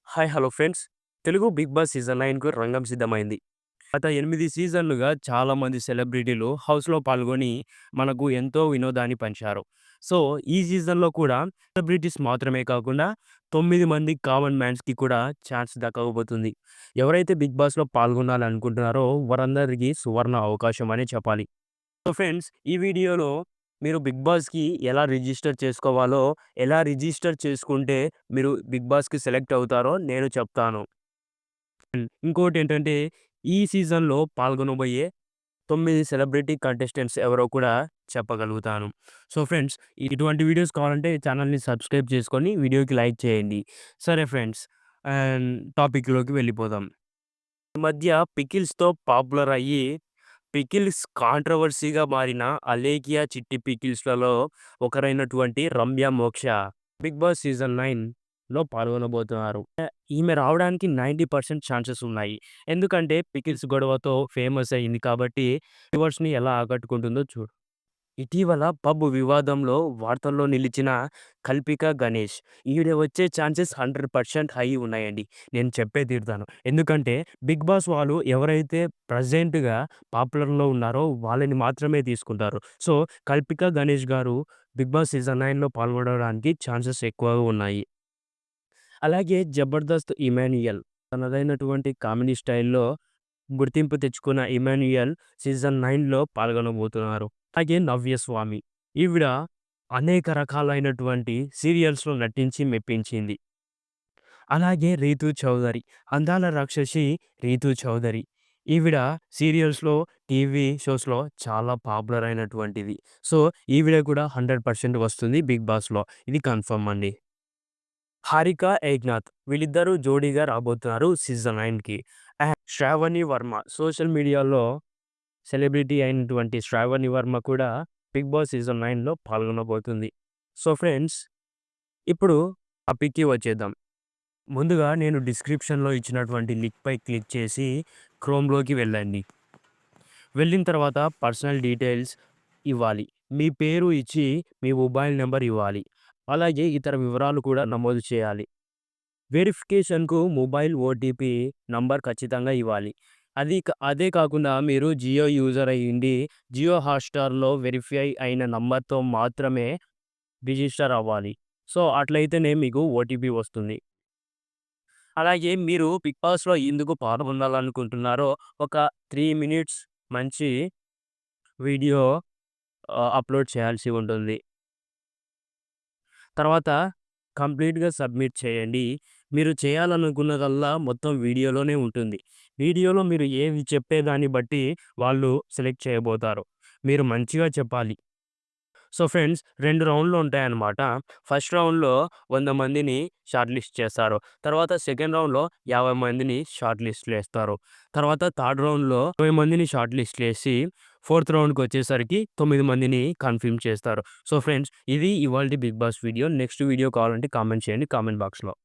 Hi hello friends. Telugu 'Bigg Boss' season 9కు రంగం సిద్ధమైంది. గత 8 సీజన్లుగా చాలామంది సెలబ్రిటీలు హౌస్‌లో పాల్గొని మనకు ఎంతో వినోదాన్ని పంచారు. సో, ఈ సీజన్‌లో కూడా సెలబ్రిటీస్ మాత్రమే కాకుండా 9 మంది కామన్ మ్యాన్స్‌కి కూడా ఛాన్స్ దక్కకపోతుంది. ఎవరైతే 'బిగ్ బాస్‌లో' పాల్గొనాలనుకుంటున్నారో వారందరికీ సువర్ణ అవకాశం అనే చెప్పాలి. సో, ఫ్రెండ్స్, ఈ వీడియోలో మీరు 'బిగ్ బాస్‌కి' ఎలా రిజిస్టర్ చేసుకోవాలో, ఎలా రిజిస్టర్ చేసుకుంటే మీరు 'బిగ్ బాస్‌కి' సెలెక్ట్ అవుతారో నేను చెప్తాను. ఇంకోటేంటంటే, ఈ సీజన్‌లో పాల్గొనబోయే 9 సెలబ్రిటీ కంటెస్టెంట్స్ ఎవరో కూడా చెప్పగలుగుతాను. సో, ఫ్రెండ్స్, ఇటువంటి వీడియోస్ కావాలంటే ఛానల్‌ని సబ్స్క్రైబ్ చేసుకొని వీడియోకి లైక్ చేయండి. సరే ఫ్రెండ్స్, అండ్ టాపిక్‌లోకి వెళ్ళిపోదాం. ఈ మధ్య పికిల్స్‌తో పాపులర్ అయ్యి, పికిల్స్ కాంట్రోవర్సీగా మారిన 'అలేఖ్య చిట్టి పికిల్స్‌లలో' ఒకరైనటువంటి రమ్య మోక్ష 'బిగ్ బాస్' సీజన్ 9లో పాల్గొనబోతున్నారు. ఈమె రావడానికి 90% ఛాన్సెస్ ఉన్నాయి. ఎందుకంటే పికిల్స్ గొడవతో ఫేమస్ అయింది కాబట్టి వ్యూవర్స్‌ని ఎలా ఆకట్టుకుంటుందో చూడు. ఇటీవల పబ్ వివాదంలో వార్తల్లో నిలిచిన కల్పిక గణేష్ ఈవిడ వచ్చే ఛాన్సెస్ 100% హై ఉన్నాయండి. నేను చెప్పే తీరుతాను. ఎందుకంటే 'బిగ్ బాస్' వాళ్ళు ఎవరైతే ప్రెజెంట్‌గా పాపులర్‌లో ఉన్నారో వాళ్ళని మాత్రమే తీసుకుంటారు. సో, కల్పిక గణేష్ గారు 'బిగ్ బాస్' సీజన్ 9లో పాల్గొనడానికి ఛాన్సెస్ ఎక్కువగా ఉన్నాయి. అలాగే 'జబర్దస్త్' ఇమాన్యుయల్ తనదైనటువంటి కామెడీ స్టైల్‌లో గుర్తింపు తెచ్చుకున్న ఇమాన్యుయల్ సీజన్ 9లో పాల్గొనబోతున్నారు. అలాగే 'నవ్యస్వామి' ఈవిడ అనేక రకాలైనటువంటి సీరియల్స్‌లో నటించి మెప్పించింది. అలాగే 'రీతూ చౌదరి' అందాల రాక్షసి 'రీతూ చౌదరి' ఈవిడ సీరియల్స్‌లో, టీవీ షోస్‌లో చాలా పాపులర్ అయినటువంటిది. సో, ఈవిడ కూడా 100% వస్తుంది 'బిగ్ బాస్‌లో' ఇది కన్ఫర్మ్ అండి. 'హారిక ఏక్నాథ్' వీళ్ళిద్దరూ జోడీగా రాబోతున్నారు సీజన్ 9కి. And 'Shravani Varma' social media celebrity అయినటువంటి 'శ్రావణి వర్మ' కూడా 'బిగ్ బాస్' సీజన్ 9లో పాల్గొనబోతుంది. సో, ఫ్రెండ్స్, ఇప్పుడు టాపిక్‌కి వచ్చేద్దాం. ముందుగా నేను డిస్క్రిప్షన్‌లో ఇచ్చినటువంటి లింక్‌పై క్లిక్ చేసి క్రోమ్‌లోకి వెళ్ళండి. వెళ్ళిన తర్వాత పర్సనల్ డీటెయిల్స్ ఇవ్వాలి. మీ పేరు ఇచ్చి మీ మొబైల్ నంబర్ ఇవ్వాలి. అలాగే ఇతర వివరాలు కూడా నమోదు చేయాలి. వెరిఫికేషన్‌కు మొబైల్ ఓటీపీ నంబర్ ఖచ్చితంగా ఇవ్వాలి. అదే కాకుండా మీరు జియో యూజర్ అయ్యుండి జియో హాట్‌స్టార్‌లో వెరిఫై అయిన నంబర్‌తో మాత్రమే రిజిస్టర్ అవ్వాలి. సో, అట్లయితేనే మీకు ఓటీపీ వస్తుంది. అలాగే మీరు 'బిగ్ బాస్‌లో' ఎందుకు పాల్గొనాలనుకుంటున్నారో ఒక 3 మినిట్స్ మంచి వీడియో అప్‌లోడ్ చేయాల్సి ఉంటుంది. తర్వాత కంప్లీట్‌గా సబ్మిట్ చేయండి. మీరు చేయాలనుకున్నదల్లా మొత్తం వీడియోలోనే ఉంటుంది. వీడియోలో మీరు ఏవి చెప్పేదాన్ని బట్టి వాళ్ళు సెలెక్ట్ చేయబోతారు. మీరు మంచిగా చెప్పాలి. సో, ఫ్రెండ్స్, 2 రౌండ్‌లు ఉంటాయన్నమాట. ఫస్ట్ రౌండ్‌లో 100 మందిని షార్ట్ లిస్ట్ చేస్తారు. తర్వాత సెకండ్ రౌండ్‌లో 50 మందిని షార్ట్ లిస్ట్‌లో ఏస్తారు. తర్వాత థర్డ్ రౌండ్‌లో 20 మందిని షార్ట్ లిస్ట్‌లో ఏసి ఫోర్త్ రౌండ్‌కొచ్చేసరికి 9 మందిని కన్ఫర్మ్ చేస్తారు. సో, ఫ్రెండ్స్, ఇది ఇవాల్టి 'Big Boss' video. Next video కావాలంటే కామెంట్ చేయండి కామెంట్ బాక్స్‌లో.